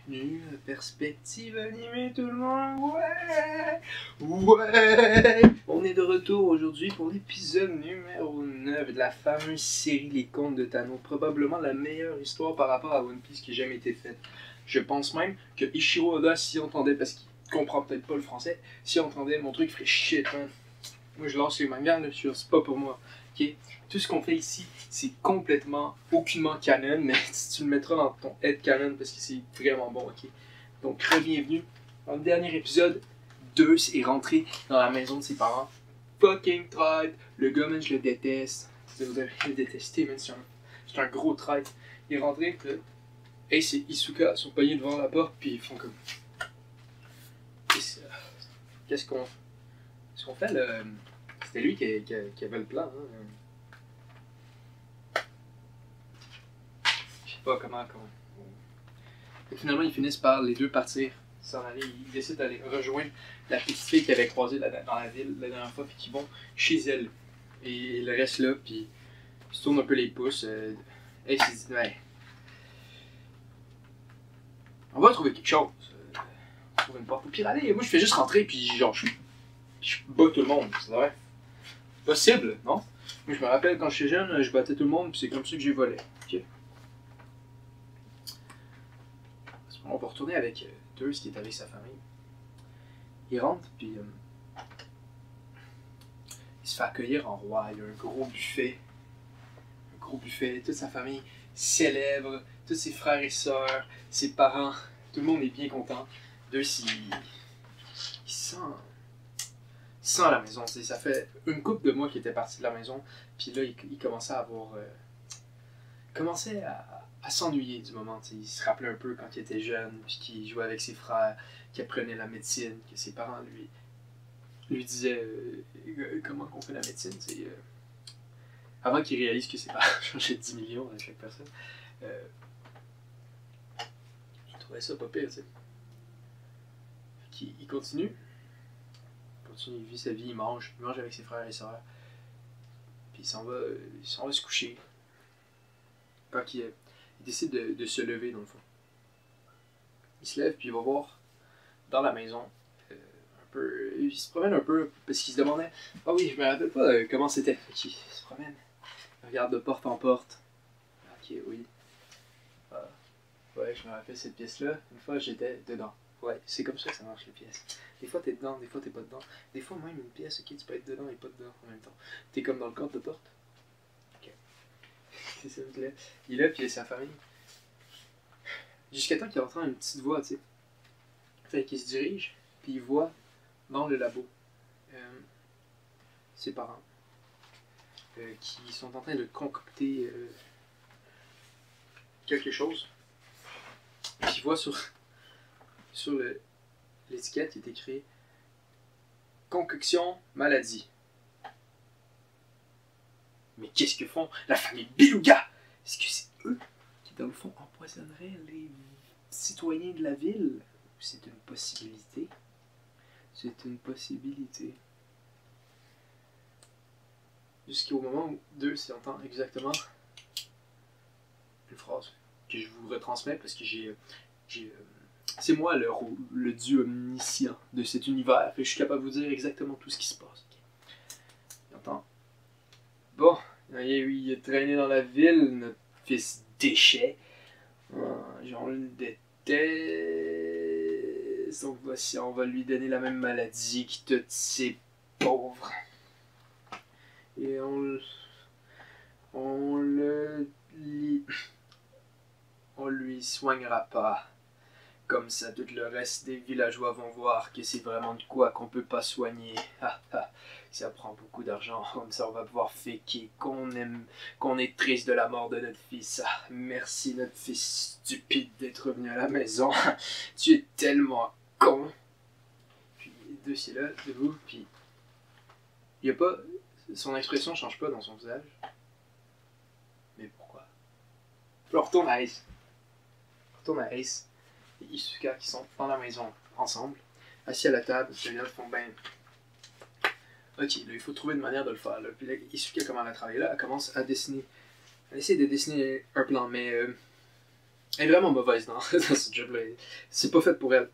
bienvenue à Perspective Animée tout le monde, ouais! On est de retour aujourd'hui pour l'épisode numéro 9 de la fameuse série Les Contes de Thanos, probablement la meilleure histoire par rapport à One Piece qui ait jamais été faite. Je pense même que Ichiro Oda, s'il entendait, parce qu'il comprend peut-être pas le français, s'il entendait mon truc, il ferait shit, man. Moi je lance les mangas, là, c'est pas pour moi, ok? Tout ce qu'on fait ici, c'est complètement, aucunement canon, mais tu le mettras dans ton head canon parce que c'est vraiment bon, ok? Donc, re-bienvenue. Dans le dernier épisode, Deus est rentré dans la maison de ses parents. Fucking traître. Le gars, man, je le déteste. Vous devez le détester, man, c'est un gros traître. Il est rentré, puis là, Ace et Isuka sont pognés devant la porte, puis ils font comme... Qu'est-ce qu'on fait, là? C'était lui qui avait le plan, hein? Je sais pas comment. Et finalement, ils finissent par les deux partir, s'en aller. Ils décident d'aller rejoindre la petite fille qu'ils avaient croisée dans la ville la dernière fois, puis qu'ils vont chez elle. Et ils restent là, puis ils se tournent un peu les pouces. Et ils se disent, ouais, on va trouver quelque chose. On va trouver une porte. Au pire, allez, moi je fais juste rentrer, puis genre, je bats tout le monde. C'est vrai. Possible, non? Moi, je me rappelle quand j'étais jeune, je battais tout le monde, puis c'est comme ça que j'ai volé. Ok? On va retourner avec Deus qui est avec sa famille. Il rentre, puis il se fait accueillir en roi. Il y a un gros buffet. Toute sa famille célèbre, tous ses frères et sœurs, ses parents. Tout le monde est bien content. Deus, il sent à la maison. T'sais, ça fait une couple de mois qu'il était parti de la maison, puis là, il commençait à avoir... commençait à s'ennuyer du moment. T'sais. Il se rappelait un peu quand il était jeune, puis qu'il jouait avec ses frères, qu'il apprenait la médecine, que ses parents lui disaient comment on fait la médecine. Avant qu'il réalise que c'est pas changer de 10 millions à chaque personne. Il trouvait ça pas pire. Il continue. Il vit sa vie, il mange avec ses frères et sœurs. Puis il s'en va se coucher. Quand il décide de se lever, dans le fond. Il se lève, puis il va voir dans la maison. Il se promène un peu, parce qu'il se demandait, ah oui, je me rappelle pas comment c'était. Il se promène, il regarde de porte en porte. Ok, oui. Ouais, je me rappelle cette pièce-là. Une fois, j'étais dedans. Ouais, c'est comme ça que ça marche, les pièces. Des fois, t'es dedans, des fois, t'es pas dedans. Des fois, même une pièce, ok, tu peux être dedans et pas dedans en même temps. T'es comme dans le cadre de porte. Ok. C'est ça, il est là, puis il a sa famille. Jusqu'à temps qu'il entend une petite voix, tu sais. Fait qu'il se dirige, puis il voit dans le labo ses parents qui sont en train de concocter quelque chose. Puis il voit sur l'étiquette, il est écrit concoction maladie. Mais qu'est-ce que font la famille Beluga? Est-ce que c'est eux qui, dans le fond, empoisonneraient les citoyens de la ville? C'est une possibilité. C'est une possibilité. Jusqu'au moment où Deus entend exactement une phrase que je vous retransmets parce que c'est moi le dieu omniscient de cet univers et je suis capable de vous dire exactement tout ce qui se passe. Okay. Il entend. Bon, il est traîné dans la ville, notre fils déchet. On le déteste. Donc voici, on va lui donner la même maladie que toutes ces pauvres. Et on lui soignera pas. Comme ça, tout le reste des villageois vont voir que c'est vraiment de quoi qu'on peut pas soigner. Ça prend beaucoup d'argent, comme ça on va pouvoir faker qu'on est triste de la mort de notre fils. Merci notre fils stupide d'être revenu à la maison. Tu es tellement con. Puis Deus est là, debout, puis il y a pas... Son expression change pas dans son visage. Mais pourquoi? On retourne à Ace. Et Isuka qui sont dans la maison ensemble, assis à la table, les gars font ben. Ok, là il faut trouver une manière de le faire. Là. Puis là, Isuka commence à travailler là, elle commence à dessiner. Elle essaie de dessiner un plan, mais Elle est vraiment mauvaise dans ce job-là. C'est pas fait pour elle.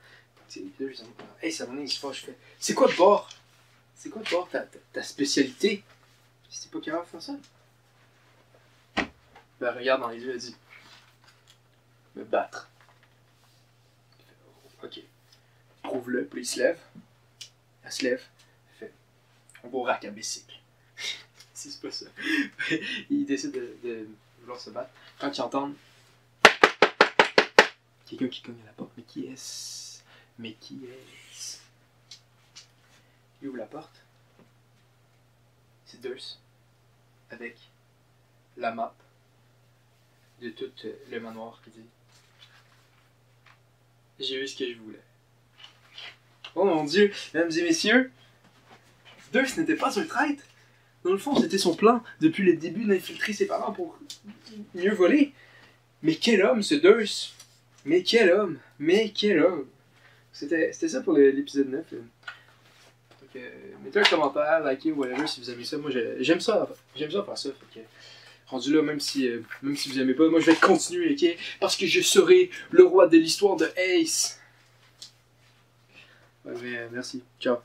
Hey, ça m'en est, il se fâche, je fais. C'est quoi de bord? C'est quoi de bord ta spécialité? Si t'es pas capable de faire ça? Ben, regarde dans les yeux, elle dit. Me battre. Ok. Prouve-le, puis il se lève. Elle se lève. Elle fait. On va au rack à bicycle. Si c'est pas ça. Il décide de vouloir se battre. Quand ils entendent. Quelqu'un qui cogne à la porte. Mais qui est-ce? Mais qui est-ce? Il ouvre la porte. C'est Durst. Avec la map de tout le manoir qui dit. J'ai eu ce que je voulais. Oh mon dieu, mesdames et messieurs, Durst n'était pas un traître. Dans le fond, c'était son plan depuis le début d'infiltrer ses parents pour mieux voler. Mais quel homme ce Durst! Mais quel homme! Mais quel homme! C'était ça pour l'épisode 9. Donc, mettez un commentaire, likez ou whatever si vous aimez ça. Moi j'aime ça faire ça. Fait que, rendu là, même si vous aimez pas, moi je vais continuer, ok? Parce que je serai le roi de l'histoire de Ace. Ouais, mais merci. Ciao.